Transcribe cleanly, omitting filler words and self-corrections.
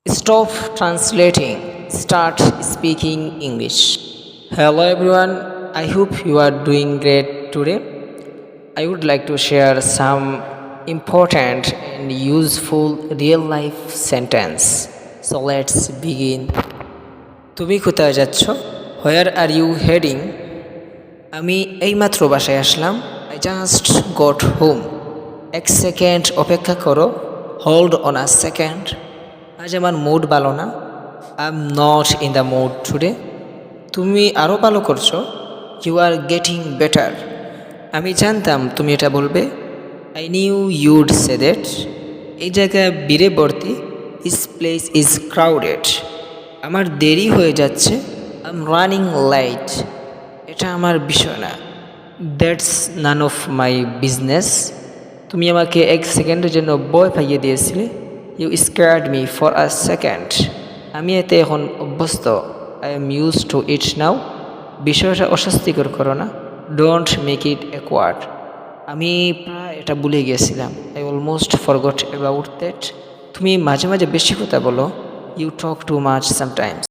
Stop translating. Start speaking English. Hello everyone. I hope you are doing great today. I would like to share some important and useful real life sentence. So let's begin. তুমি কোথায় যাচ্ছ? Where are you heading? আমি এইমাত্র বাসায় আসলাম। I just got home. এক second অপেক্ষা করো। Hold on a second. আজ আমার মুড ভালো না। I am not in the mood today. তুমি আরও ভালো করছো। You are getting better. আমি জানতাম তুমি এটা বলবে। I knew you'd say that. এই জায়গায় ভিড়ে ভর্তি। This place is crowded. আমার দেরি হয়ে যাচ্ছে। I am running late. এটা আমার বিষয় না। That's none of my business. তুমি আমাকে এক সেকেন্ডের জন্য ভয় পাইয়ে দিয়েছিলে। You scared me for a second. আমি এতে এখন অভ্যস্ত। I am use to it now. বিষয়টা অস্বস্তিকর করো না। Don't make it awkward. আমি প্রায় এটা ভুলে গিয়েছিলাম। I almost forgot about that. তুমি মাঝে মাঝে বেশি কথা বলো। You talk too much sometimes.